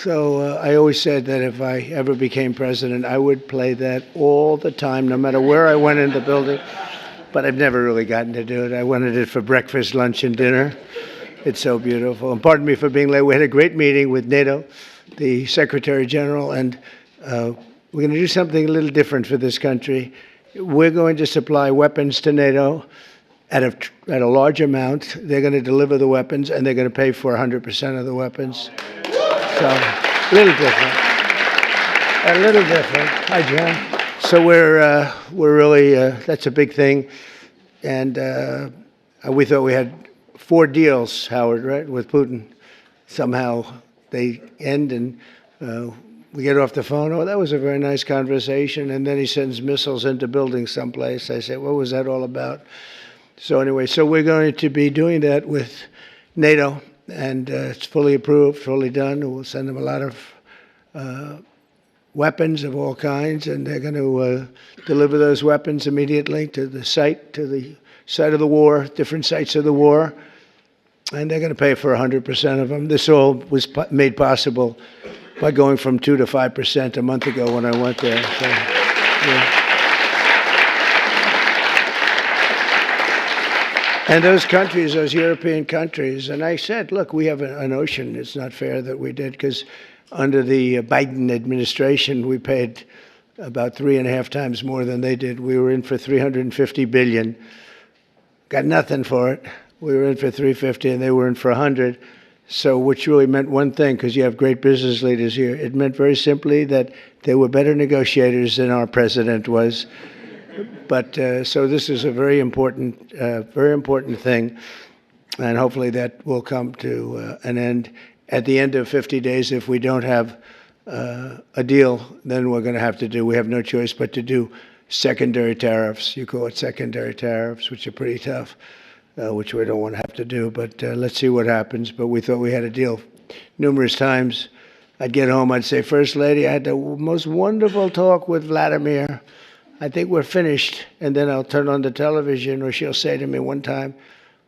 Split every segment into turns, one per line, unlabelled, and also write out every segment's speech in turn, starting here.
So I always said that if I ever became president, I would play that all the time, no matter where I went in the building. But I've never really gotten to do it. I wanted it for breakfast, lunch, and dinner. It's so beautiful. And pardon me for being late. We had a great meeting with NATO, the Secretary General, and we're going to do something a little different for this country. We're going to supply weapons to NATO at a large amount. They're going to deliver the weapons, and they're going to pay for 100% of the weapons. So, a little different. A little different. Hi, John. So we're really, that's a big thing. And we thought we had 4 deals, Howard, right, with Putin. Somehow they end and we get off the phone. Oh, that was a very nice conversation. And then he sends missiles into buildings someplace. I said, what was that all about? So anyway, so we're going to be doing that with NATO. And it's fully approved, fully done. We'll send them a lot of weapons of all kinds, and they're going to deliver those weapons immediately to the site of the war, different sites of the war, and they're going to pay for 100% of them. This all was made possible by going from 2 to 5% a month ago when I went there. So, yeah. And those countries, those European countries, and I said, look, we have an ocean. It's not fair that we did, because under the Biden administration, we paid about 3.5 times more than they did. We were in for $350 billion. Got nothing for it. We were in for $350, and they were in for $100. So, which really meant one thing, because you have great business leaders here. It meant very simply that they were better negotiators than our president was. But so this is a very important thing, and hopefully that will come to an end. At the end of 50 days, if we don't have a deal, then we're going to have to we have no choice but to do secondary tariffs. You call it secondary tariffs, which are pretty tough, which we don't want to have to do. But let's see what happens. But we thought we had a deal. Numerous times I'd get home, I'd say, First Lady, I had the most wonderful talk with Vladimir. I think we're finished. And then I'll turn on the television, or she'll say to me one time,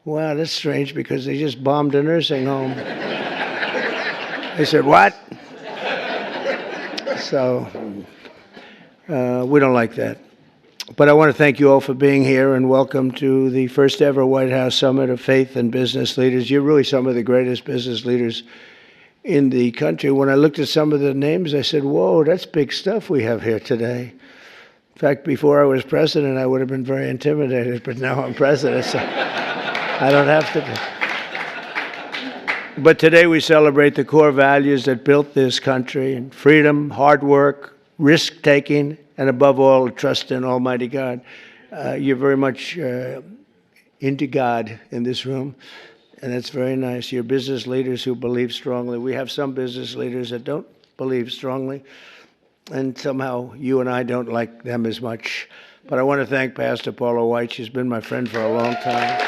wow, that's strange, because they just bombed a nursing home. I said, what? So we don't like that. But I want to thank you all for being here, and welcome to the first ever White House Summit of Faith and Business Leaders. You're really some of the greatest business leaders in the country. When I looked at some of the names, I said, whoa, that's big stuff we have here today. In fact, before I was president, I would have been very intimidated, but now I'm president, so I don't have to. But today we celebrate the core values that built this country: and freedom, hard work, risk-taking, and above all, trust in Almighty God. You're very much into God in this room, and that's very nice. You're business leaders who believe strongly. We have some business leaders that don't believe strongly, and somehow you and I don't like them as much. But I want to thank Pastor Paula White. She's been my friend for a long time.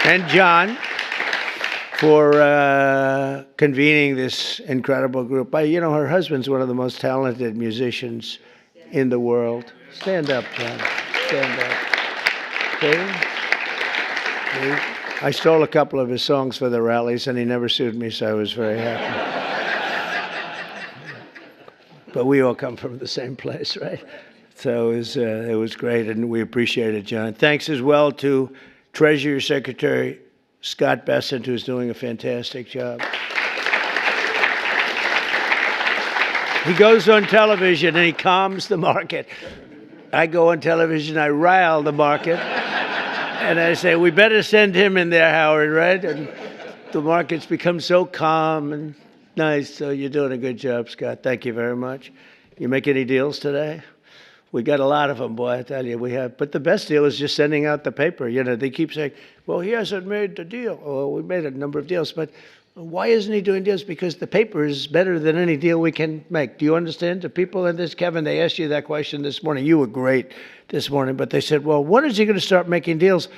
And John for convening this incredible group. Her husband's one of the most talented musicians in the world. Stand up, John. Stand up. Okay. I stole a couple of his songs for the rallies, and he never sued me, so I was very happy. But we all come from the same place, right? So it was great, and we appreciate it, John. Thanks as well to Treasury Secretary Scott Bessent, who's doing a fantastic job. He goes on television and he calms the market. I go on television, I rile the market. And I say, we better send him in there, Howard, right? And the market's become so calm and nice. So you're doing a good job, Scott. Thank you very much. You make any deals today? We got a lot of them, boy, I tell you, we have. But the best deal is just sending out the paper. They keep saying, well, he hasn't made the deal. Well, we made a number of deals, but why isn't he doing deals? Because the paper is better than any deal we can make. Do you understand? The people in this, Kevin, they asked you that question this morning. You were great this morning, but they said, well, when is he going to start making deals?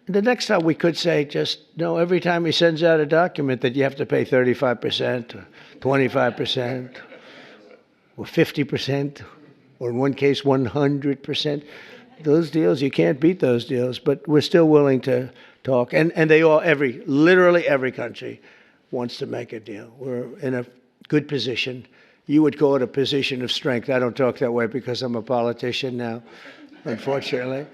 And the next time we could say, just no, every time he sends out a document that you have to pay 35%, or 25%, or 50%, or in one case, 100%. Those deals, you can't beat those deals, but we're still willing to talk. And they all, literally every country wants to make a deal. We're in a good position. You would call it a position of strength. I don't talk that way because I'm a politician now, unfortunately.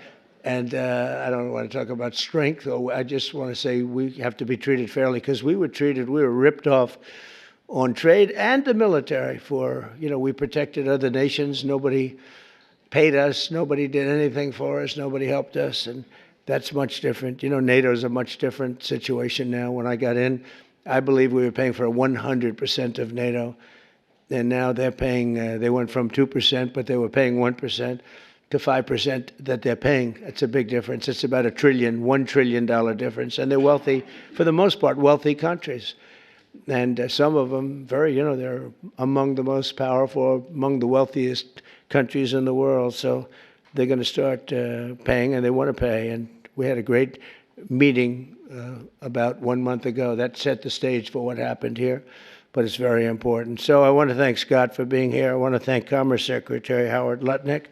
And I don't want to talk about strength. I just want to say we have to be treated fairly because we were ripped off on trade and the military we protected other nations. Nobody paid us. Nobody did anything for us. Nobody helped us. And that's much different. NATO's a much different situation now. When I got in, I believe we were paying for 100% of NATO. And now they're paying, they went from 2%, but they were paying 1% to 5% that they're paying. It's a big difference. It's about $1 trillion difference. And they're wealthy, for the most part, wealthy countries. And some of them they're among the most powerful, among the wealthiest countries in the world. So they're going to start paying, and they want to pay. And we had a great meeting about 1 month ago. That set the stage for what happened here, but it's very important. So I want to thank Scott for being here. I want to thank Commerce Secretary Howard Lutnick.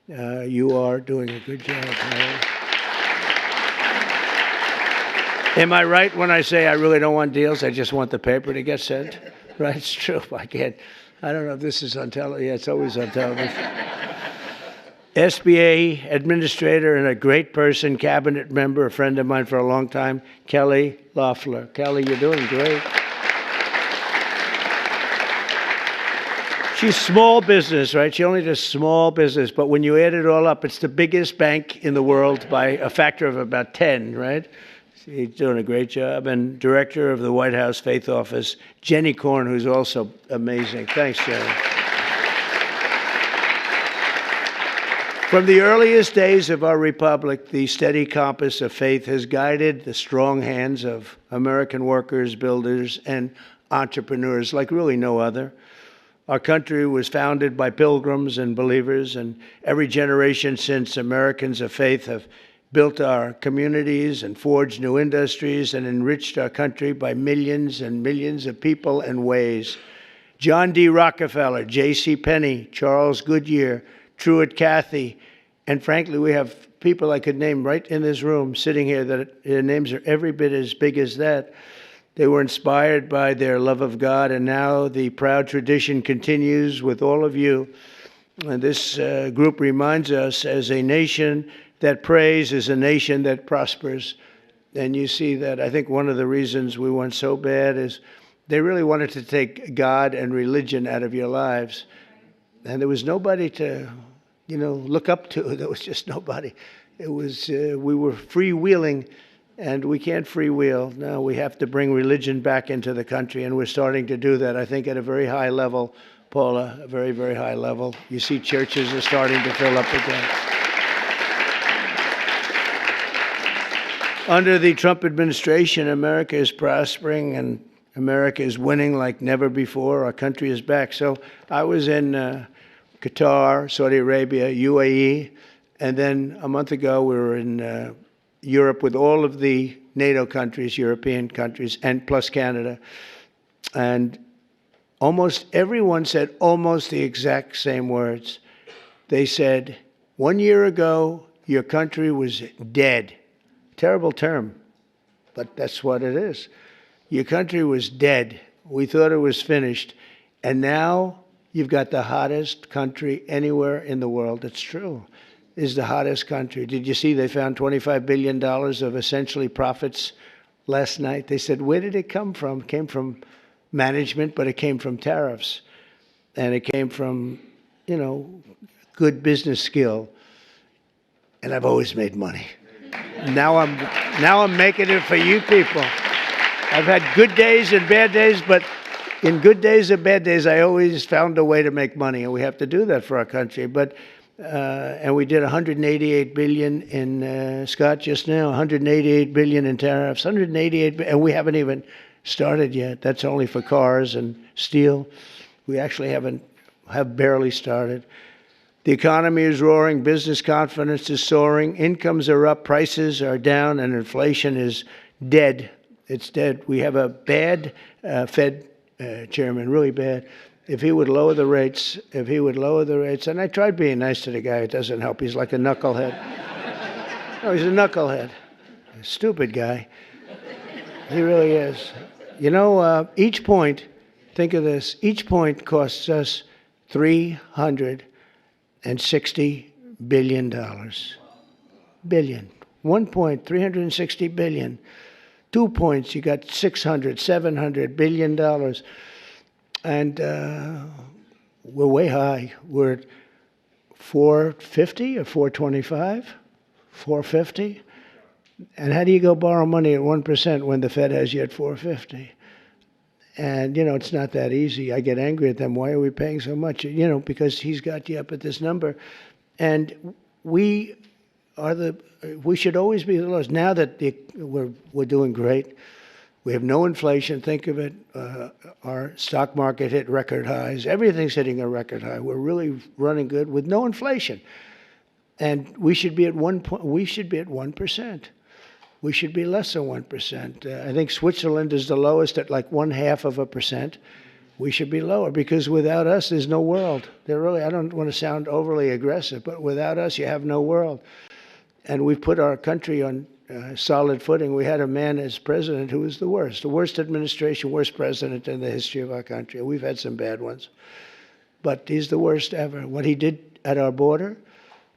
You are doing a good job, Howard. Am I right when I say I really don't want deals? I just want the paper to get sent? Right? It's true. I don't know if this is on television. Yeah, it's always on television. SBA administrator and a great person, cabinet member, a friend of mine for a long time, Kelly Loeffler. Kelly, you're doing great. She's small business, right? She only does small business, but when you add it all up, it's the biggest bank in the world by a factor of about 10, right? She's doing a great job. And director of the White House Faith Office, Jenny Korn, who's also amazing. Thanks, Jenny. From the earliest days of our republic, the steady compass of faith has guided the strong hands of American workers, builders, and entrepreneurs like really no other. Our country was founded by pilgrims and believers, and every generation since, Americans of faith have built our communities and forged new industries and enriched our country by millions and millions of people and ways. John D. Rockefeller, J.C. Penney, Charles Goodyear, Truett Cathy, and frankly, we have people I could name right in this room sitting here that their names are every bit as big as that. They were inspired by their love of God, and now the proud tradition continues with all of you. And this group reminds us, as a nation that prays is a nation that prospers. And you see that. I think one of the reasons we went so bad is they really wanted to take God and religion out of your lives. And there was nobody to, look up to. There was just nobody. It was, we were freewheeling. And we can't freewheel. Now we have to bring religion back into the country, and we're starting to do that, I think, at a very high level, Paula, a very, very high level. You see churches are starting to fill up again. Under the Trump administration, America is prospering, and America is winning like never before. Our country is back. So I was in Qatar, Saudi Arabia, UAE, and then a month ago we were in Europe with all of the NATO countries, European countries, and plus Canada. And almost everyone said almost the exact same words. They said, 1 year ago, your country was dead. Terrible term, but that's what it is. Your country was dead. We thought it was finished. And now you've got the hottest country anywhere in the world. It's true. Is the hottest country. Did you see they found $25 billion of essentially profits last night? They said, where did it come from? It came from management, but it came from tariffs. And it came from, good business skill. And I've always made money. Now I'm making it for you people. I've had good days and bad days, but in good days and bad days, I always found a way to make money. And we have to do that for our country. But and we did 188 billion in Scott just now, 188 billion in tariffs, 188, and we haven't even started yet. That's only for cars and steel. We actually have barely started. The economy is roaring, business confidence is soaring, incomes are up, prices are down, and inflation is dead. It's dead. We have a bad Fed chairman, really bad. If he would lower the rates, and I tried being nice to the guy, it doesn't help. He's like a knucklehead. No, he's a knucklehead. Stupid guy. He really is. You know, each point, think of this, each point costs us $360 billion. Billion. 1 point, 360 billion. 2 points, you got 600, 700 billion dollars. And we're way high. We're at 450 or 425? 450? And how do you go borrow money at 1% when the Fed has you at 450? And, you know, it's not that easy. I get angry at them. Why are we paying so much? You know, because he's got you up at this number. And we should always be the lowest. Now that we're doing great, we have no inflation. Think of it. Our stock market hit record highs. Everything's hitting a record high. We're really running good with no inflation. And we should be at 1%. We should be less than 1%. I think Switzerland is the lowest at like 0.5%. We should be lower because without us, there's no world. I don't want to sound overly aggressive, but without us, you have no world. And we've put our country on solid footing. We had a man as president who was the worst administration, worst president in the history of our country. We've had some bad ones, but he's the worst ever. What he did at our border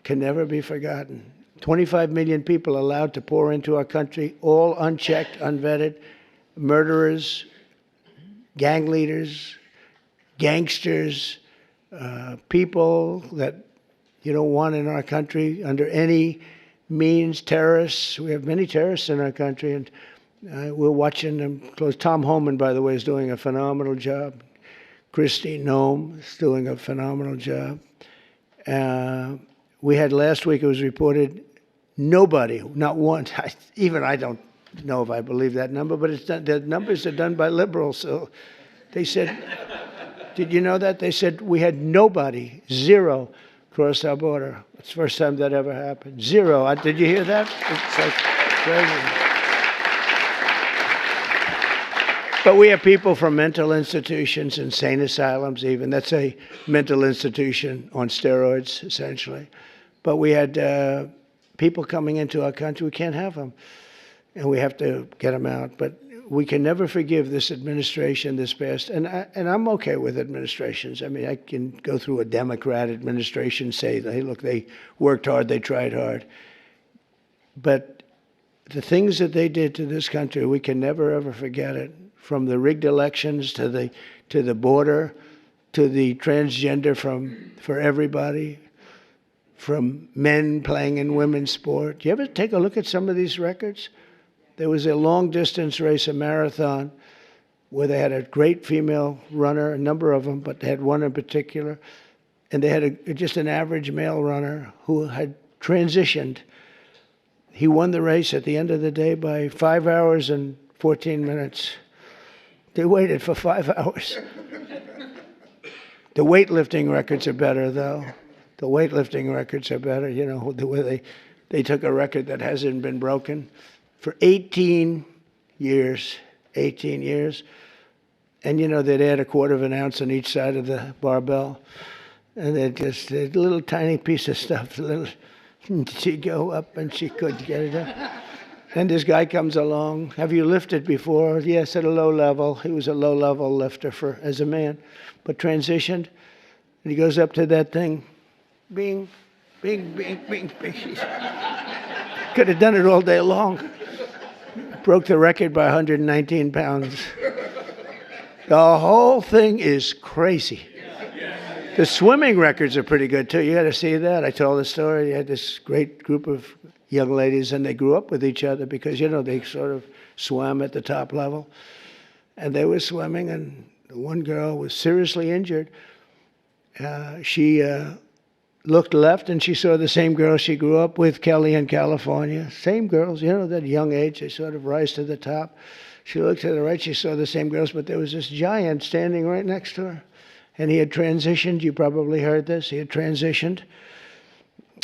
can never be forgotten. 25 million people allowed to pour into our country, all unchecked, unvetted, murderers, gang leaders, gangsters, people that you don't want in our country under any means, terrorists. We have many terrorists in our country, and we're watching them close. Tom Homan, by the way, is doing a phenomenal job. Kristi Noem is doing a phenomenal job. We had last week, it was reported, nobody, not one, even I don't know if I believe that number, but it's done, the numbers are done by liberals. So they said, did you know that? They said we had nobody, zero, cross our border. It's the first time that ever happened. Zero. Did you hear that? It's like crazy. But we have people from mental institutions, insane asylums even. That's a mental institution on steroids, essentially. But we had people coming into our country. We can't have them. And we have to get them out. But we can never forgive this administration, this past. And I'm okay with administrations. I mean, I can go through a Democrat administration, say, hey, look, they worked hard, they tried hard. But the things that they did to this country, we can never, ever forget it. From the rigged elections to the border, to the transgender for everybody, from men playing in women's sport. Do you ever take a look at some of these records? There was a long-distance race, a marathon, where they had a great female runner, a number of them, but they had one in particular, and they had just an average male runner who had transitioned. He won the race at the end of the day by 5 hours and 14 minutes. They waited for 5 hours. The weightlifting records are better, though. The weightlifting records are better. You know, the way they took a record that hasn't been broken for 18 years. 18 years. And, you know, they'd add a quarter of an ounce on each side of the barbell. And they'd just, a little tiny piece of stuff. She'd go up and she couldn't get it up. And this guy comes along. Have you lifted before? Yes, at a low level. He was a low-level lifter as a man, but transitioned. And he goes up to that thing. Bing, bing, bing, bing, bing. Could have done it all day long. Broke the record by 119 pounds. The whole thing is crazy. The swimming records are pretty good, too. You got to see that. I told the story. You had this great group of young ladies, and they grew up with each other because, you know, they sort of swam at the top level. And they were swimming, and the one girl was seriously injured. She looked left, and she saw the same girl she grew up with, Kelly, in California. Same girls, you know, that young age, they sort of rise to the top. She looked to the right, she saw the same girls, but there was this giant standing right next to her. And he had transitioned. You probably heard this. He had transitioned.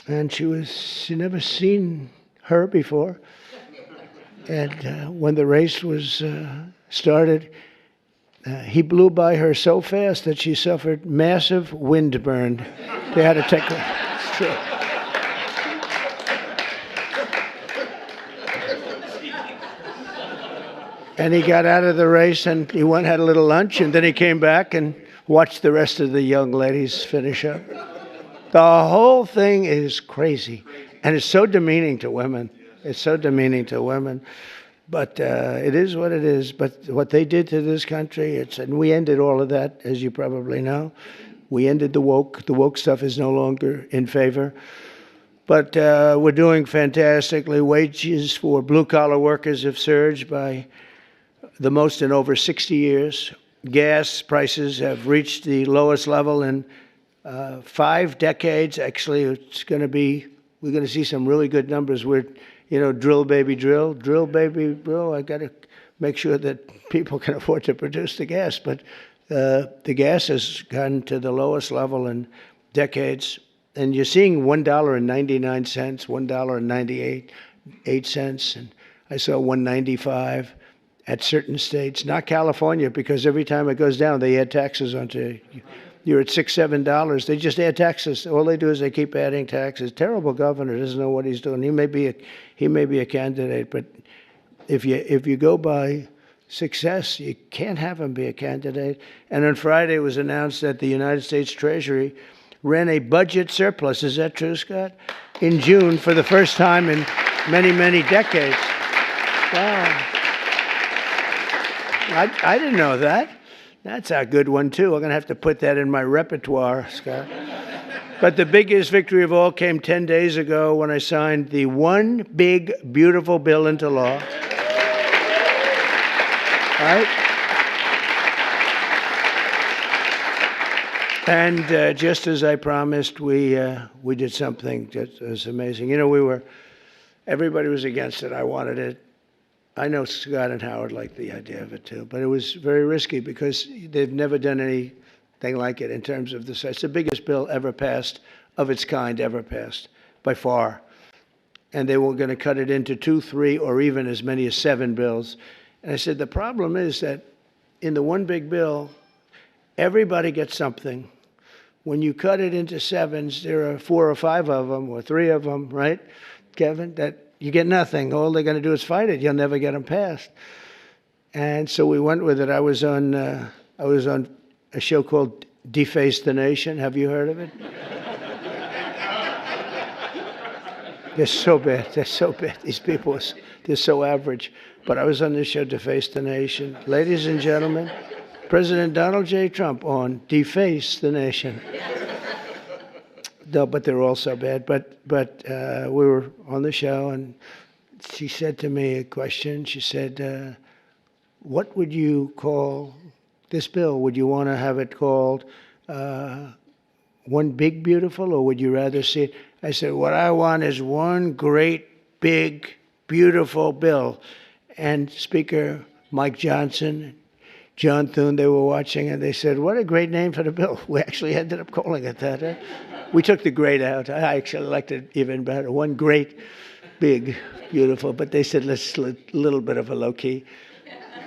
And she'd never seen her before. And when the race was started, he blew by her so fast that she suffered massive windburn. They had to take her. It's true. And he got out of the race and he went, had a little lunch, and then he came back and watched the rest of the young ladies finish up. The whole thing is crazy. And it's so demeaning to women. It's so demeaning to women. But it is what it is. But what they did to this country, and we ended all of that, as you probably know. We ended the woke. The woke stuff is no longer in favor. But we're doing fantastically. Wages for blue-collar workers have surged by the most in over 60 years. Gas prices have reached the lowest level in 5 decades. Actually, we're going to see some really good numbers. Drill, baby, drill. Drill, baby, drill. I got to make sure that people can afford to produce the gas. But the gas has gone to the lowest level in decades. And you're seeing $1.99, $1.98, and I saw $1.95 at certain states, not California, because every time it goes down, they add taxes onto it. You're at $6, $7. They just add taxes. All they do is they keep adding taxes. Terrible governor, doesn't know what he's doing. He may be a candidate, but if you go by success, you can't have him be a candidate. And on Friday, it was announced that the United States Treasury ran a budget surplus. Is that true, Scott? In June, for the first time in many, many decades. Wow. I didn't know that. That's a good one, too. I'm going to have to put that in my repertoire, Scott. But the biggest victory of all came 10 days ago when I signed the one big, beautiful bill into law. Right? And just as I promised, we did something that was amazing. Everybody was against it. I wanted it. I know Scott and Howard liked the idea of it too, but it was very risky because they've never done anything like it in terms of the size. It's the biggest bill ever passed, of its kind ever passed, by far. And they were going to cut it into 2, 3, or even as many as 7 bills. And I said, the problem is that in the one big bill, everybody gets something. When you cut it into 7s, there are 4 or 5 of them, or 3 of them, right, Kevin, that you get nothing. All they're going to do is fight it. You'll never get them passed. And so we went with it. I was on a show called Deface the Nation. Have you heard of it? They're so bad. They're so bad. These people, they're so average. But I was on this show, Deface the Nation. Ladies and gentlemen, President Donald J. Trump on Deface the Nation. No, but they're all so bad. But we were on the show, and she said to me a question. She said, what would you call this bill? Would you want to have it called One Big Beautiful, or would you rather see it? I said, what I want is one great, big, beautiful bill. And Speaker Mike Johnson, John Thune, they were watching, and they said, what a great name for the bill. We actually ended up calling it that. We took the great out. I actually liked it even better. One great, big, beautiful. But they said, let's a little bit of a low key.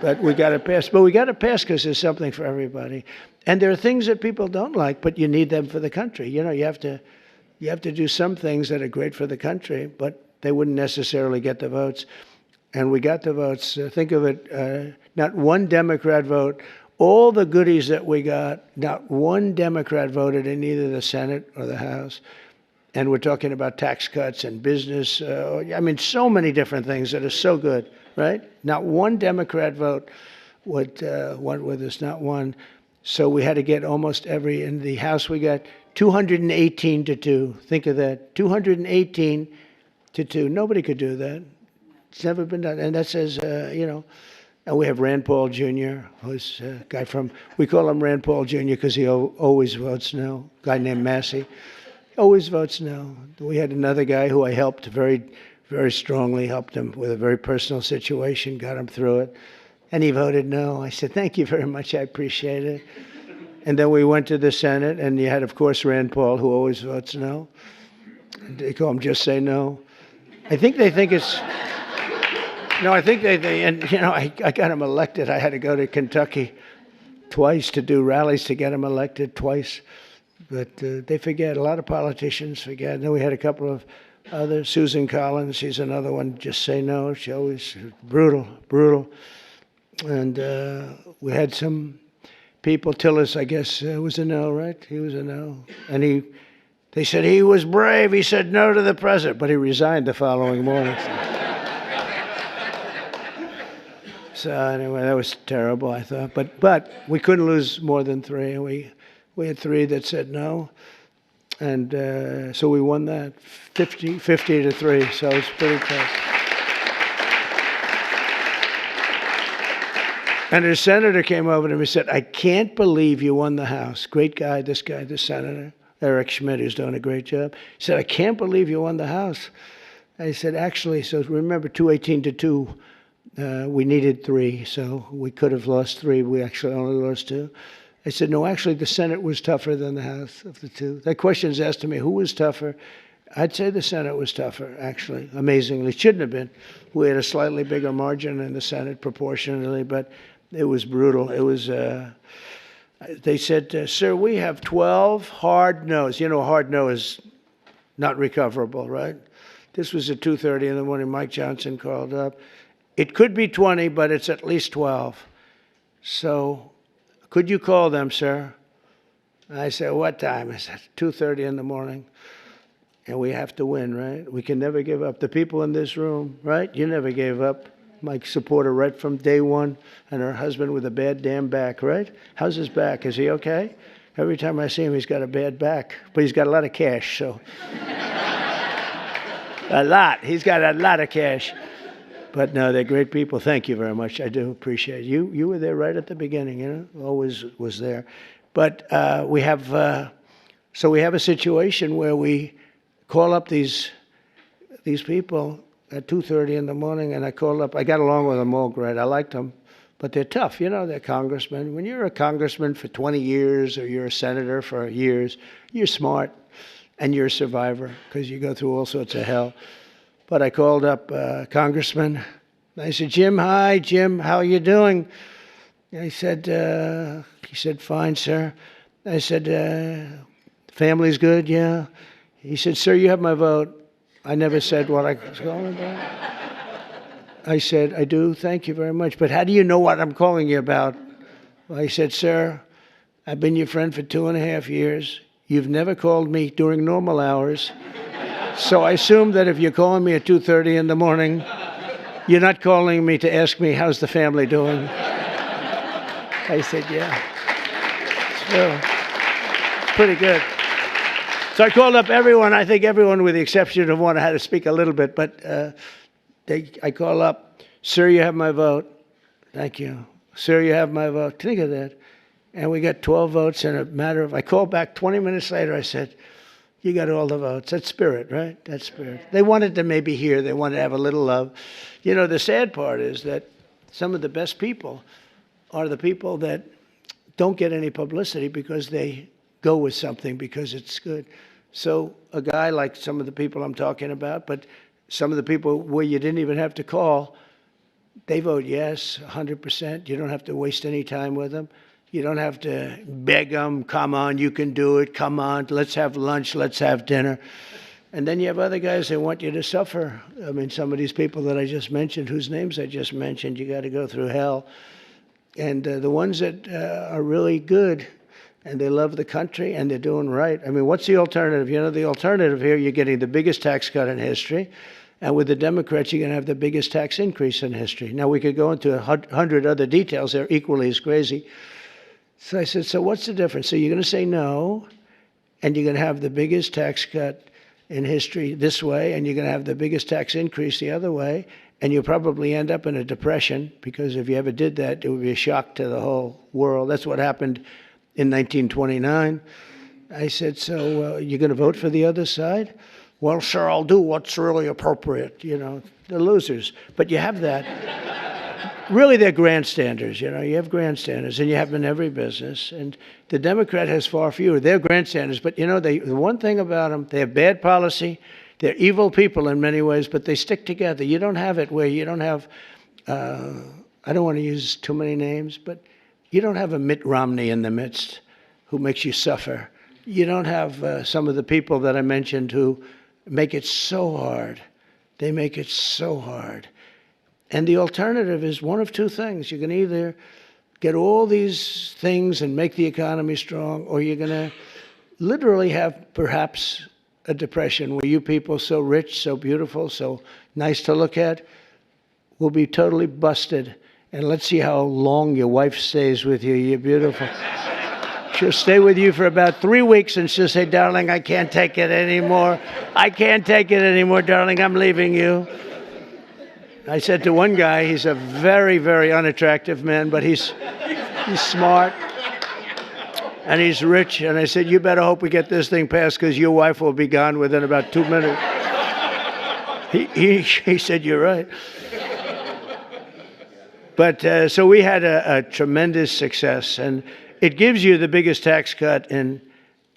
But we got to pass. But we got to pass because there's something for everybody. And there are things that people don't like, but you need them for the country. You have to do some things that are great for the country, but they wouldn't necessarily get the votes. And we got the votes. Think of it, not one Democrat vote. All the goodies that we got, not one Democrat voted in either the Senate or the House. And we're talking about tax cuts and business. So many different things that are so good, right? Not one Democrat vote went with us, not one. So we had to get almost every. In the House, we got 218 to 2. Think of that, 218 to 2. Nobody could do that. It's never been done. And that says, and we have Rand Paul Jr., who's a guy we call him Rand Paul Jr. because he always votes no. A guy named Massey, always votes no. We had another guy who I helped very, very strongly, helped him with a very personal situation, got him through it. And he voted no. I said, thank you very much, I appreciate it. And then we went to the Senate, and you had, of course, Rand Paul, who always votes no. They call him Just Say No. I think they think it's... No, I think I got him elected. I had to go to Kentucky twice to do rallies to get him elected twice. But they forget. A lot of politicians forget. And then we had a couple of others. Susan Collins, she's another one. Just say no. She always brutal. And we had some people. Tillis, I guess, was a no, right? He was a no. And they said he was brave. He said no to the president, but he resigned the following morning. So anyway, that was terrible, I thought. But we couldn't lose more than three. And we had three that said no. And so we won that 50-3. So it's pretty close. And a senator came over to me and said, I can't believe you won the House. Great guy, this senator, Eric Schmidt, who's doing a great job. He said, I can't believe you won the House. I said, actually, so remember 218-2. We needed three, so we could have lost three. We actually only lost two. I said, no, actually, the Senate was tougher than the House of the two. That question is asked to me, who was tougher? I'd say the Senate was tougher, actually, amazingly. It shouldn't have been. We had a slightly bigger margin in the Senate proportionally, but it was brutal. It was, they said, sir, we have 12 hard no's. You know, a hard no is not recoverable, right? This was at 2:30 in the morning. Mike Johnson called up. It could be 20, but it's at least 12. So could you call them, sir? I said, what time? I said, 2:30 in the morning. And we have to win, right? We can never give up. The people in this room, right? You never gave up. Mike supporter right from day one, and her husband with a bad damn back, right? How's his back? Is he okay? Every time I see him, he's got a bad back, but he's got a lot of cash, so. A lot. He's got a lot of cash. But no, they're great people. Thank you very much. I do appreciate it. You were there right at the beginning, you know, always was there. But we have a situation where we call up these people at 2:30 in the morning, and I called up. I got along with them all great. I liked them, but they're tough. You know, they're congressmen. When you're a congressman for 20 years or you're a senator for years, you're smart and you're a survivor because you go through all sorts of hell. But I called up Congressman. I said, Jim, hi, Jim, how are you doing? And he said, fine, sir. I said, family's good, yeah. He said, sir, you have my vote. I never said what I was calling about. I said, I do, thank you very much. But how do you know what I'm calling you about? Well, he said, sir, I've been your friend for 2.5 years. You've never called me during normal hours. So I assume that if you're calling me at 2:30 in the morning, you're not calling me to ask me how's the family doing. I said, yeah. So, it's pretty good. So I called up everyone. I think everyone with the exception of one had to speak a little bit, but I call up, sir, you have my vote. Thank you. Sir, you have my vote. Think of that. And we got 12 votes in a matter of, I called back 20 minutes later. I said, you got all the votes. That's spirit, right? That's spirit. They wanted to maybe hear. They wanted to have a little love. You know, the sad part is that some of the best people are the people that don't get any publicity because they go with something because it's good. So a guy like some of the people I'm talking about, but some of the people where you didn't even have to call, they vote yes, 100%. You don't have to waste any time with them. You don't have to beg them, come on, you can do it, come on, let's have lunch, let's have dinner. And then you have other guys that want you to suffer. I mean, some of these people that I just mentioned, whose names I just mentioned, you got to go through hell. And the ones that are really good, and they love the country, and they're doing right. I mean, what's the alternative? You know, the alternative here, you're getting the biggest tax cut in history, and with the Democrats, you're going to have the biggest tax increase in history. Now, we could go into 100 other details. They're equally as crazy. So I said, so what's the difference? So you're going to say no, and you're going to have the biggest tax cut in history this way, and you're going to have the biggest tax increase the other way, and you'll probably end up in a depression, because if you ever did that, it would be a shock to the whole world. That's what happened in 1929. I said, so you're going to vote for the other side? Well, sir, I'll do what's really appropriate. You know, the losers. But you have that. Really, they're grandstanders, you know. You have grandstanders, and you have them in every business. And the Democrat has far fewer. They're grandstanders, but, you know, the one thing about them, they have bad policy. They're evil people in many ways, but they stick together. You don't have it where you don't have, I don't want to use too many names, but you don't have a Mitt Romney in the midst who makes you suffer. You don't have some of the people that I mentioned who make it so hard. They make it so hard. And the alternative is one of two things. You can either get all these things and make the economy strong, or you're going to literally have perhaps a depression where you people so rich, so beautiful, so nice to look at, will be totally busted. And let's see how long your wife stays with you. You're beautiful. She'll stay with you for about 3 weeks and she'll say, darling, I can't take it anymore. I can't take it anymore, darling. I'm leaving you. I said to one guy, he's a very, very unattractive man, but he's smart and he's rich. And I said, you better hope we get this thing passed because your wife will be gone within about 2 minutes. He said, you're right. But so we had a tremendous success, and it gives you the biggest tax cut in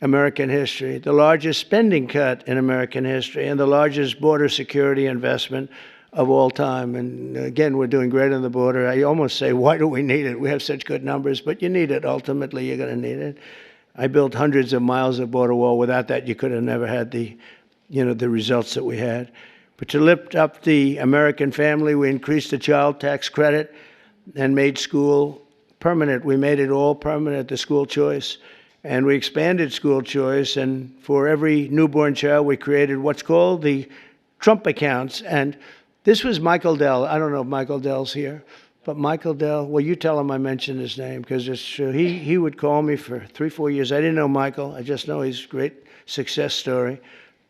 American history, the largest spending cut in American history, and the largest border security investment of all time. And again, we're doing great on the border. I almost say, why do we need it? We have such good numbers, but you need it. Ultimately, you're going to need it. I built hundreds of miles of border wall. Without that, you could have never had the results that we had. But to lift up the American family, we increased the child tax credit and made school permanent. We made it all permanent, the school choice. And we expanded school choice. And for every newborn child, we created what's called the Trump accounts. And this was Michael Dell. I don't know if Michael Dell's here, but Michael Dell, well, you tell him I mentioned his name because it's true. He would call me for 3-4 years. I didn't know Michael. I just know he's a great success story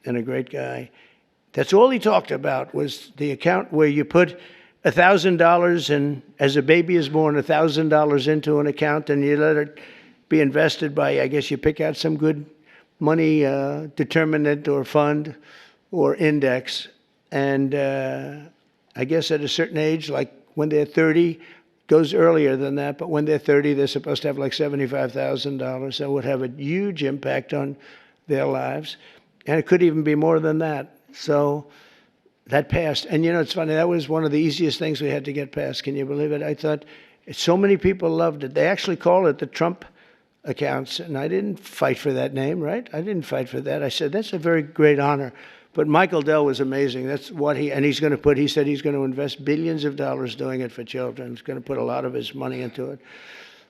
and a great guy. That's all he talked about was the account where you put $1,000 and as a baby is born, $1,000 into an account and you let it be invested by, I guess you pick out some good money determinant or fund or index. And I guess at a certain age, like when they're 30, goes earlier than that, but when they're 30, they're supposed to have like $75,000. That would have a huge impact on their lives. And it could even be more than that. So that passed. And it's funny, that was one of the easiest things we had to get passed. Can you believe it? I thought so many people loved it. They actually call it the Trump accounts. And I didn't fight for that name, right? I didn't fight for that. I said, that's a very great honor. But Michael Dell was amazing. That's what he said he's going to invest billions of dollars doing it for children. He's going to put a lot of his money into it.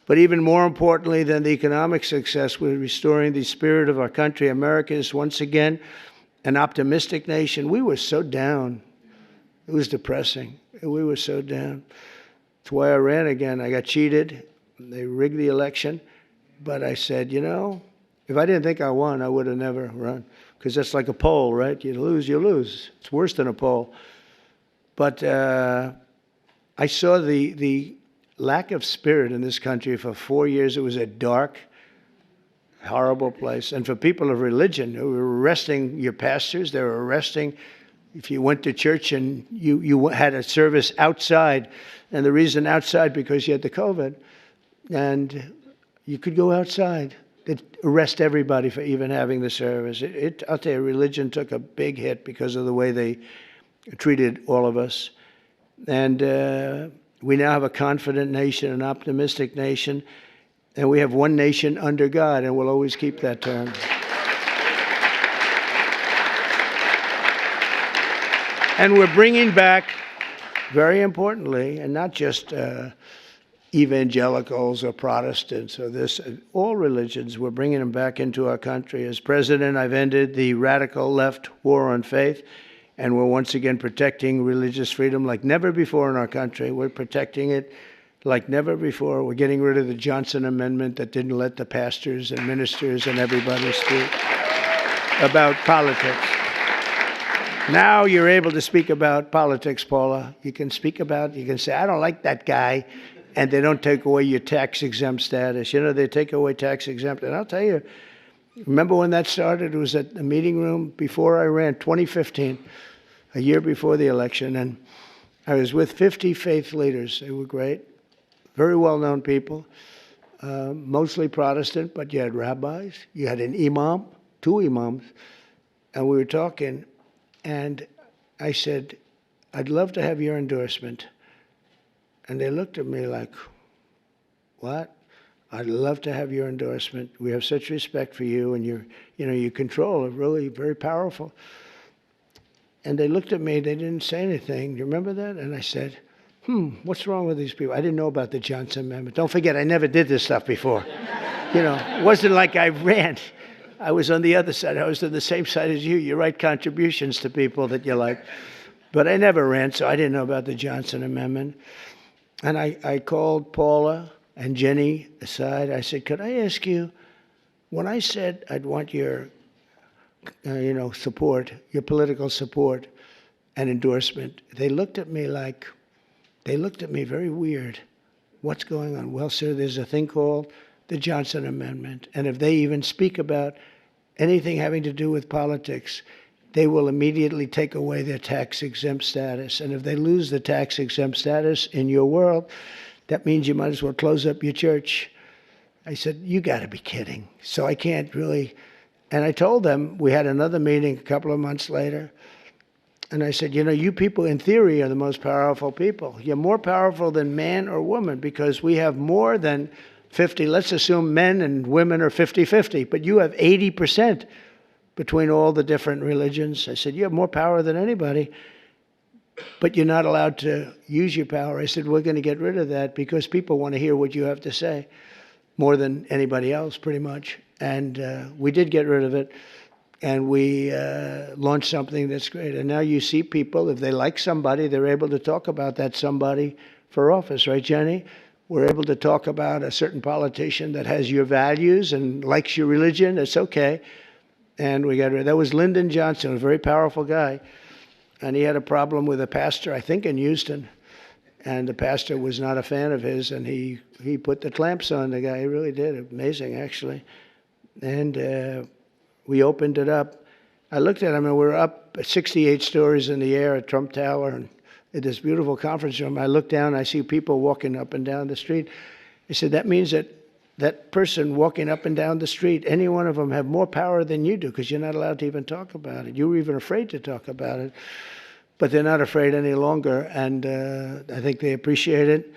But even more importantly than the economic success, we're restoring the spirit of our country. America is once again an optimistic nation. We were so down. It was depressing. We were so down. That's why I ran again. I got cheated. They rigged the election. But I said, if I didn't think I won, I would have never run. Because that's like a poll, right? You lose, you lose. It's worse than a poll. But I saw the lack of spirit in this country for 4 years. It was a dark, horrible place. And for people of religion who were arresting your pastors, they were arresting if you went to church and you had a service outside. And the reason outside, because you had the COVID. And you could go outside. They'd arrest everybody for even having the service. I'll tell you, religion took a big hit because of the way they treated all of us. And we now have a confident nation, an optimistic nation, and we have one nation under God, and we'll always keep that term. And we're bringing back, very importantly, and not just evangelicals or Protestants or all religions, we're bringing them back into our country. As president, I've ended the radical left war on faith, and we're once again protecting religious freedom like never before in our country. We're protecting it like never before. We're getting rid of the Johnson Amendment that didn't let the pastors and ministers and everybody speak about politics. Now you're able to speak about politics, Paula. You can say, I don't like that guy. And they don't take away your tax-exempt status. They take away tax-exempt. And I'll tell you, remember when that started? It was at the meeting room before I ran, 2015, a year before the election. And I was with 50 faith leaders. They were great, very well-known people, mostly Protestant, but you had rabbis. You had an imam, 2 imams. And we were talking, and I said, I'd love to have your endorsement. And they looked at me like, what? I'd love to have your endorsement. We have such respect for you, and your control are really very powerful. And they looked at me. They didn't say anything. Do you remember that? And I said, what's wrong with these people? I didn't know about the Johnson Amendment. Don't forget, I never did this stuff before. It wasn't like I ran. I was on the other side. I was on the same side as you. You write contributions to people that you like. But I never ran, so I didn't know about the Johnson Amendment. And I called Paula and Jenny aside. I said, could I ask you, when I said I'd want your, support, your political support and endorsement, they looked at me very weird. What's going on? Well, sir, there's a thing called the Johnson Amendment. And if they even speak about anything having to do with politics, they will immediately take away their tax-exempt status. And if they lose the tax-exempt status in your world, that means you might as well close up your church. I said, you got to be kidding. So I can't really. And I told them, we had another meeting a couple of months later. And I said, you people in theory are the most powerful people. You're more powerful than man or woman because we have more than 50. Let's assume men and women are 50-50, but you have 80% between all the different religions. I said, you have more power than anybody, but you're not allowed to use your power. I said, we're going to get rid of that because people want to hear what you have to say more than anybody else, pretty much. And we did get rid of it, and we launched something that's great. And now you see people, if they like somebody, they're able to talk about that somebody for office, right, Jenny? We're able to talk about a certain politician that has your values and likes your religion. It's okay. And we got rid of that. Was Lyndon Johnson, a very powerful guy. And he had a problem with a pastor, I think in Houston. And the pastor was not a fan of his, and he put the clamps on the guy. He really did. Amazing, actually. And we opened it up. I looked at him, and we're up 68 stories in the air at Trump Tower, and at this beautiful conference room. I look down, I see people walking up and down the street. I said, that means that person walking up and down the street, any one of them have more power than you do because you're not allowed to even talk about it. You were even afraid to talk about it. But they're not afraid any longer, and I think they appreciate it.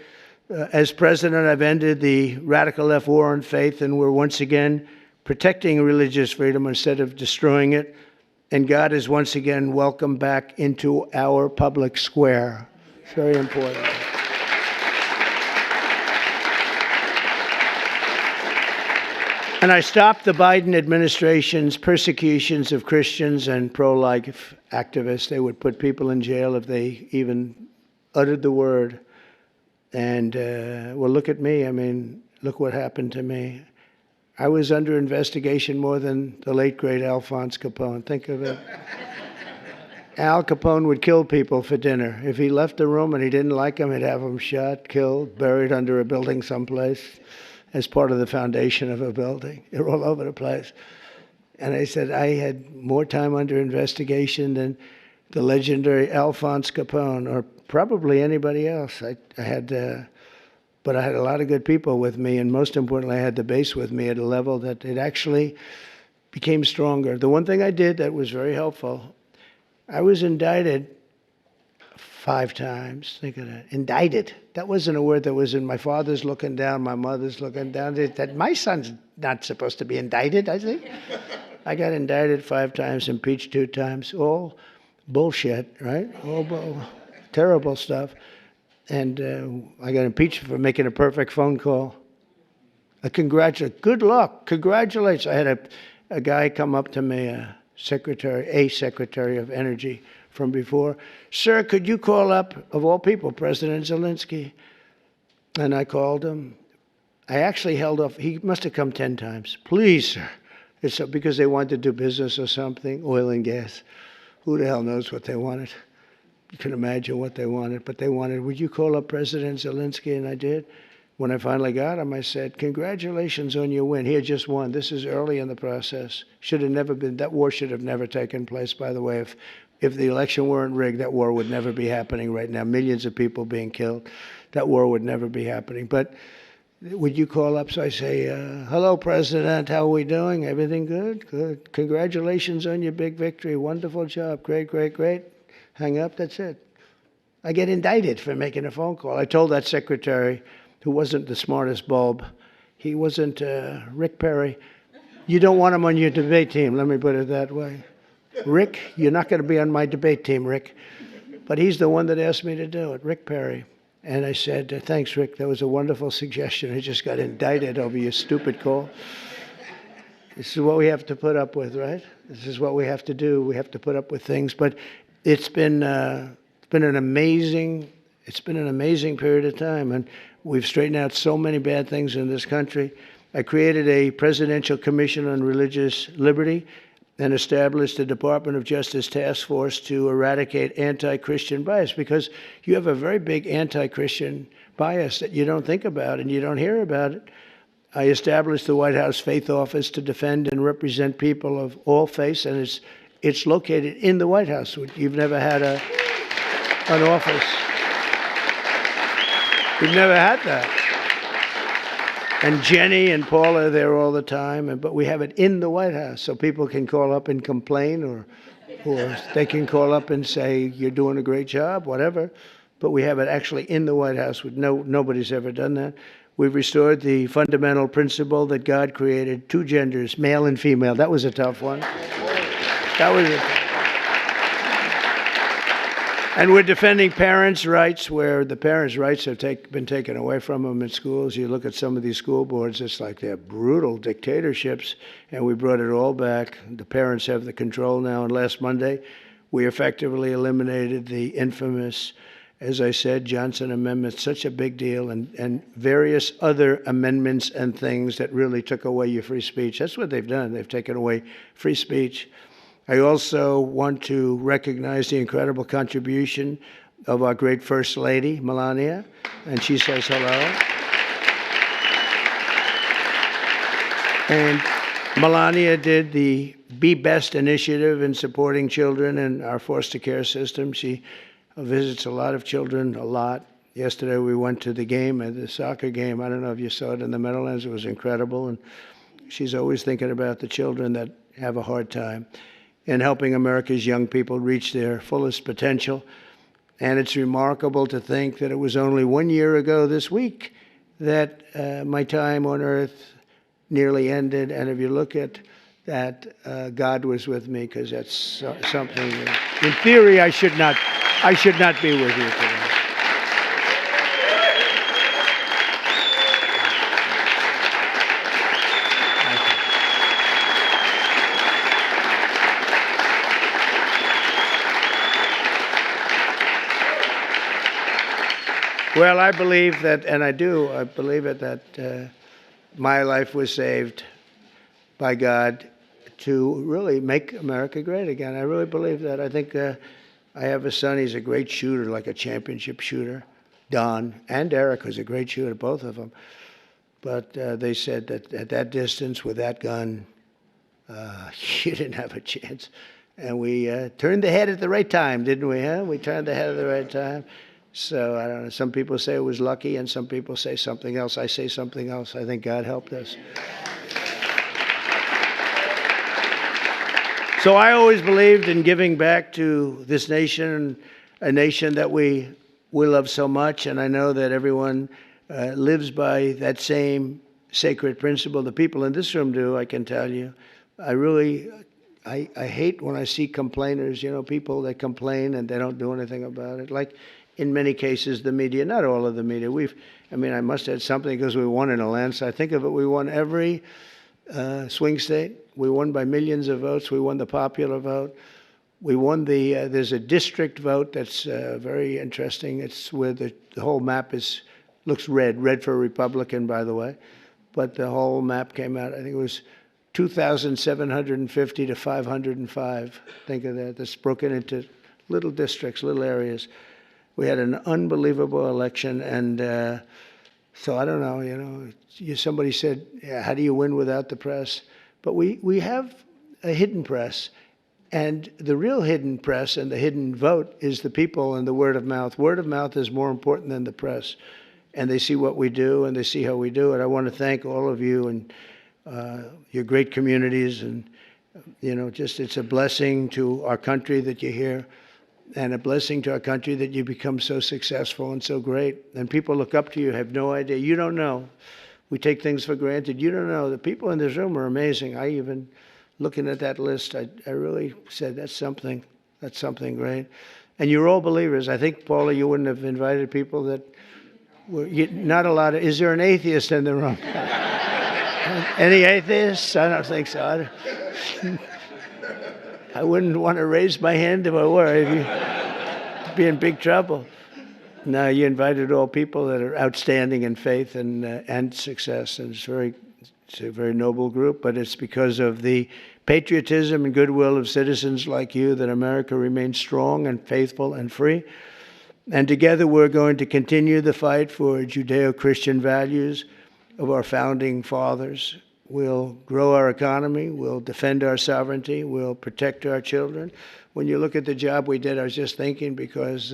As president, I've ended the radical left war on faith, and we're once again protecting religious freedom instead of destroying it. And God is once again welcomed back into our public square. It's very important. And I stopped the Biden administration's persecutions of Christians and pro-life activists. They would put people in jail if they even uttered the word. And, well, look at me. I mean, look what happened to me. I was under investigation more than the late, great Alphonse Capone. Think of it. Al Capone would kill people for dinner. If he left the room and he didn't like them, he'd have them shot, killed, buried under a building someplace as part of the foundation of a building. They're all over the place. And I said, I had more time under investigation than the legendary Alphonse Capone, or probably anybody else. But I had a lot of good people with me, and most importantly, I had the base with me at a level that it actually became stronger. The one thing I did that was very helpful, I was indicted 5 times. Think of that. Indicted. That wasn't a word that was in my father's looking down, my mother's looking down. That my son's not supposed to be indicted, I think. I got indicted 5 times, impeached 2 times. All bullshit, right? All terrible stuff. And I got impeached for making a perfect phone call. Good luck, congratulations. I had a guy come up to me, a secretary of energy from before. Sir, could you call up, of all people, President Zelensky? And I called him. I actually held off. He must have come 10 times. Please, sir. It's because they wanted to do business or something, oil and gas. Who the hell knows what they wanted? You can imagine what they wanted, but they wanted, would you call up President Zelensky? And I did. When I finally got him, I said, congratulations on your win. He had just won. This is early in the process. Should have never been, that war should have never taken place, by the way. If the election weren't rigged, that war would never be happening right now. Millions of people being killed. That war would never be happening. But would you call up? So I say, hello, President. How are we doing? Everything good? Good. Congratulations on your big victory. Wonderful job. Great, great, great. Hang up. That's it. I get indicted for making a phone call. I told that secretary, who wasn't the smartest bulb, he wasn't Rick Perry. You don't want him on your debate team. Let me put it that way. Rick, you're not going to be on my debate team, Rick. But he's the one that asked me to do it, Rick Perry. And I said, thanks, Rick. That was a wonderful suggestion. I just got indicted over your stupid call. This is what we have to put up with, right? This is what we have to do. We have to put up with things. But it's been an amazing period of time, and we've straightened out so many bad things in this country. I created a Presidential Commission on Religious Liberty and established a Department of Justice task force to eradicate anti-Christian bias, because you have a very big anti-Christian bias that you don't think about and you don't hear about it. I established the White House Faith Office to defend and represent people of all faiths, and it's located in the White House. You've never had an office. You've never had that. And Jenny and Paul are there all the time, but we have it in the White House, so people can call up and complain, or they can call up and say, you're doing a great job, whatever. But we have it actually in the White House. Nobody's ever done that. We've restored the fundamental principle that God created two genders, male and female. That was a tough one. And we're defending parents' rights, where the parents' rights have been taken away from them in schools. You look at some of these school boards, it's like they're brutal dictatorships, and we brought it all back. The parents have the control now, and last Monday, we effectively eliminated the infamous, as I said, Johnson Amendment, such a big deal, and various other amendments and things that really took away your free speech. That's what they've done. They've taken away free speech. I also want to recognize the incredible contribution of our great First Lady, Melania, and she says hello. And Melania did the Be Best initiative in supporting children in our foster care system. She visits a lot of children, a lot. Yesterday we went to the game, the soccer game. I don't know if you saw it in the Meadowlands. It was incredible. And she's always thinking about the children that have a hard time, and helping America's young people reach their fullest potential. And it's remarkable to think that it was only 1 year ago this week that my time on earth nearly ended. And if you look at that, God was with me, because that's something that, in theory, I should not be with you today. Well, I believe that, and I believe it, that my life was saved by God to really make America great again. I really believe that. I think I have a son. He's a great shooter, like a championship shooter. Don and Eric was a great shooter, both of them. But they said that at that distance with that gun, you didn't have a chance. And we turned the head at the right time, didn't we? Huh? We turned the head at the right time. So I don't know. Some people say it was lucky, and some people say something else. I say something else. I think God helped us. So I always believed in giving back to this nation, a nation that we love so much, and I know that everyone lives by that same sacred principle. The people in this room do, I can tell you. I hate when I see complainers, people that complain and they don't do anything about it. Like, in many cases, the media, not all of the media. I must add something, because we won in a landslide. Think of it, we won every swing state. We won by millions of votes. We won the popular vote. We won there's a district vote that's very interesting. It's where the whole map looks red for Republican, by the way. But the whole map came out, I think it was 2,750 to 505. Think of that. That's broken into little districts, little areas. We had an unbelievable election, and so I don't know, somebody said, yeah, how do you win without the press? But we have a hidden press, and the real hidden press and the hidden vote is the people and the word of mouth. Word of mouth is more important than the press, and they see what we do, and they see how we do it. I want to thank all of you and your great communities, and, it's a blessing to our country that you're here. And a blessing to our country that you become so successful and so great. And people look up to you, have no idea. You don't know. We take things for granted. You don't know. The people in this room are amazing. I even, looking at that list, I really said, that's something great. And you're all believers. I think, Paula, you wouldn't have invited people that Not a lot of. Is there an atheist in the room? Any atheists? I don't think so. I wouldn't want to raise my hand if I were. I'd be in big trouble. No, you invited all people that are outstanding in faith and success, and it's a very noble group. But it's because of the patriotism and goodwill of citizens like you that America remains strong and faithful and free. And together we're going to continue the fight for Judeo-Christian values of our founding fathers. We'll grow our economy, we'll defend our sovereignty, we'll protect our children. When you look at the job we did, I was just thinking, because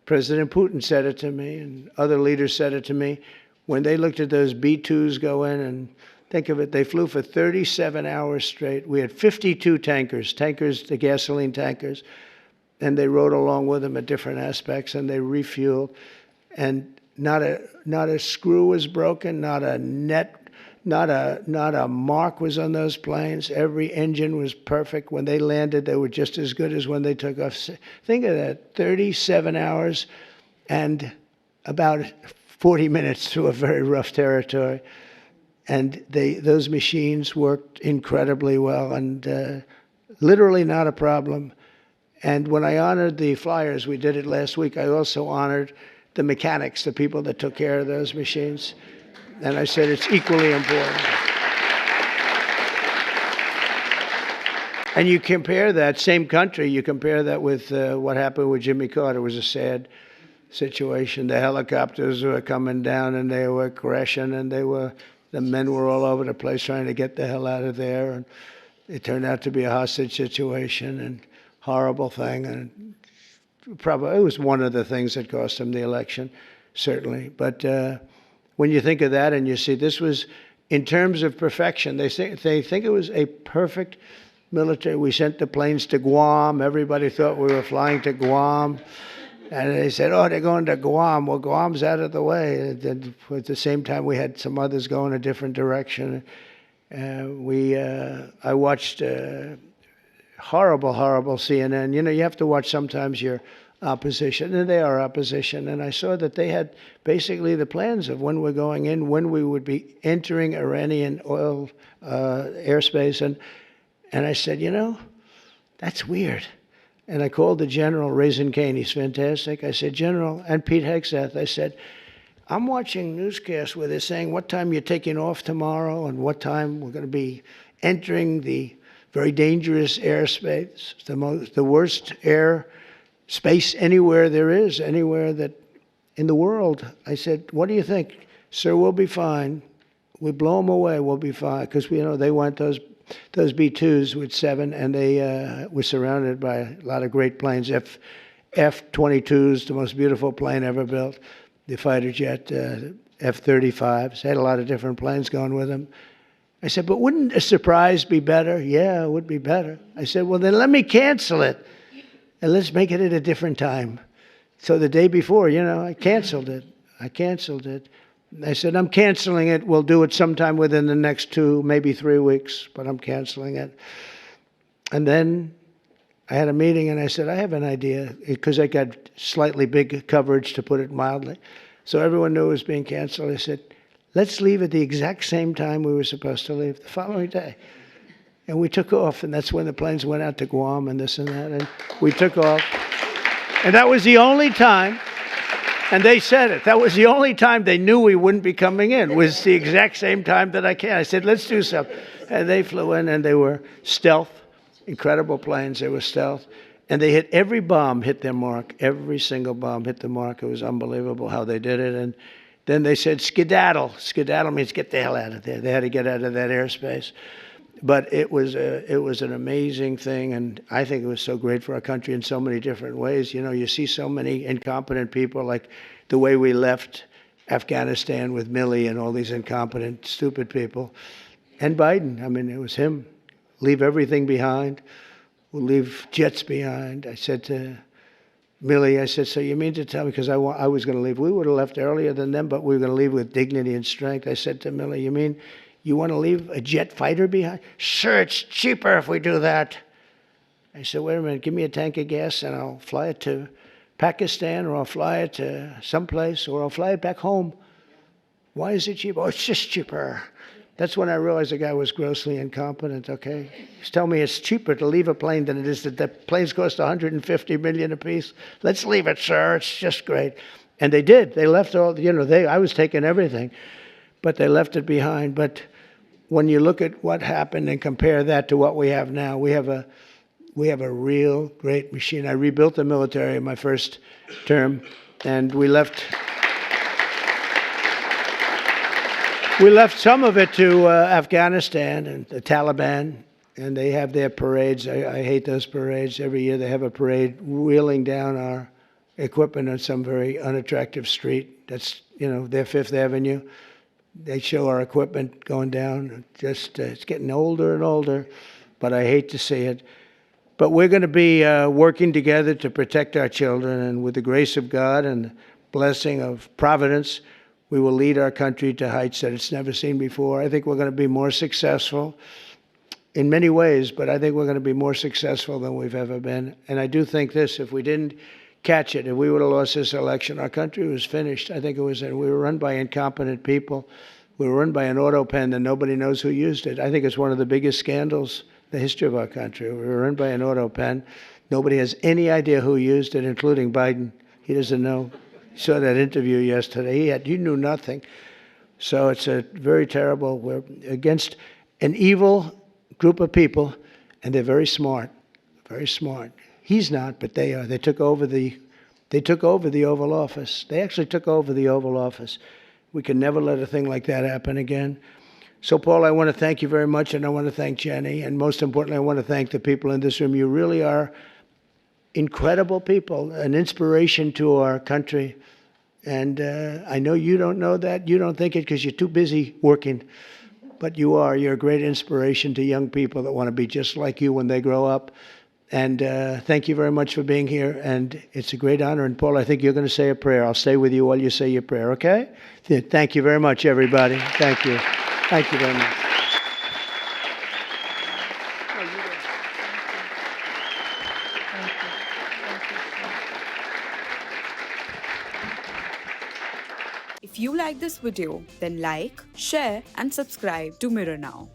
President Putin said it to me and other leaders said it to me, when they looked at those B-2s go in, and think of it, they flew for 37 hours straight. We had 52 tankers, the gasoline tankers, and they rode along with them at different aspects, and they refueled, and not a screw was broken, not a mark was on those planes. Every engine was perfect. When they landed, they were just as good as when they took off. Think of that, 37 hours and about 40 minutes through a very rough territory. And those machines worked incredibly well, and literally not a problem. And when I honored the flyers, we did it last week, I also honored the mechanics, the people that took care of those machines. And I said it's equally important. And you compare that, same country, you compare that with what happened with Jimmy Carter. It was a sad situation. The helicopters were coming down and they were crashing, and the men were all over the place trying to get the hell out of there. And it turned out to be a hostage situation and horrible thing. And probably it was one of the things that cost him the election, certainly. But when you think of that and you see this was, in terms of perfection, they think it was a perfect military. We sent the planes to Guam. Everybody thought we were flying to Guam. And they said, oh, they're going to Guam. Well, Guam's out of the way. And at the same time, we had some others going a different direction. I watched horrible CNN. You know, you have to watch sometimes your opposition, and they are opposition. And I saw that they had basically the plans of when we're going in, when we would be entering Iranian oil airspace. And I said, you know, that's weird. And I called the general, Raisin Kane, he's fantastic. I said, General, and Pete Hegseth, I said, I'm watching newscasts where they're saying what time you're taking off tomorrow and what time we're going to be entering the very dangerous airspace, the worst air space anywhere there is, anywhere that in the world. I said, what do you think? Sir, we'll be fine. We blow them away, we'll be fine. Because, you know, they went those B-2s with 7, and they were surrounded by a lot of great planes. F-22s, the most beautiful plane ever built. The fighter jet, F-35s, had a lot of different planes going with them. I said, but wouldn't a surprise be better? Yeah, it would be better. I said, well, then let me cancel it, and let's make it at a different time. So the day before, you know, I canceled it. I said, I'm canceling it. We'll do it sometime within the next 2, maybe 3 weeks, but I'm canceling it. And then I had a meeting, and I said, I have an idea, because I got slightly big coverage, to put it mildly. So everyone knew it was being canceled. I said, let's leave at the exact same time we were supposed to leave, the following day. And we took off, and that's when the planes went out to Guam and this and that, and we took off. And that was the only time, and they said it, that was the only time they knew we wouldn't be coming in, was the exact same time that I came. I said, let's do something. And they flew in, and they were stealth, incredible planes, they were stealth. And they hit, every bomb hit their mark, every single bomb hit the mark. It was unbelievable how they did it. And then they said, skedaddle. Skedaddle means get the hell out of there. They had to get out of that airspace. But it was an amazing thing, and I think it was so great for our country in so many different ways. You know, you see so many incompetent people, like the way we left Afghanistan with Milley and all these incompetent, stupid people. And Biden, I mean, it was him. Leave everything behind. We'll leave jets behind. I said to Milley, I said, so you mean to tell me, because I was going to leave. We would have left earlier than them, but we were going to leave with dignity and strength. I said to Milley, you mean you want to leave a jet fighter behind? Sure, it's cheaper if we do that. I said, wait a minute, give me a tank of gas and I'll fly it to Pakistan, or I'll fly it to someplace, or I'll fly it back home. Why is it cheap? Oh, it's just cheaper. That's when I realized the guy was grossly incompetent, okay? He's telling me it's cheaper to leave a plane than it is that the planes cost 150 million apiece. Let's leave it, sir. It's just great. And they did. They left all, I was taking everything, but they left it behind. But when you look at what happened and compare that to what we have now, we have a real great machine. I rebuilt the military in my first term, and we left some of it to Afghanistan and the Taliban, and they have their parades. I hate those parades. Every year they have a parade wheeling down our equipment on some very unattractive street. That's, their Fifth Avenue. They show our equipment going down. Just it's getting older and older, but I hate to see it. But we're going to be working together to protect our children, and with the grace of God and the blessing of Providence, we will lead our country to heights that it's never seen before. I think we're going to be more successful in many ways, but I think we're going to be more successful than we've ever been. And I do think this, if we didn't catch it, if we would have lost this election, our country was finished. I think we were run by incompetent people. We were run by an auto pen that nobody knows who used it. I think it's one of the biggest scandals in the history of our country. We were run by an auto pen. Nobody has any idea who used it, including Biden. He doesn't know. Saw that interview yesterday. He knew nothing. So it's a very terrible. We're against an evil group of people, and they're very smart. Very smart. He's not, but they are. They took over the Oval Office. They actually took over the Oval Office. We can never let a thing like that happen again. So, Paul, I want to thank you very much, and I want to thank Jenny, and most importantly, I want to thank the people in this room. You really are incredible people, an inspiration to our country. And I know you don't know that. You don't think it because you're too busy working. But you are. You're a great inspiration to young people that want to be just like you when they grow up. And thank you very much for being here. And it's a great honor. And, Paul, I think you're going to say a prayer. I'll stay with you while you say your prayer, okay? Thank you very much, everybody. Thank you. Thank you very much.
If you like this video, then like, share and subscribe to Mirror Now.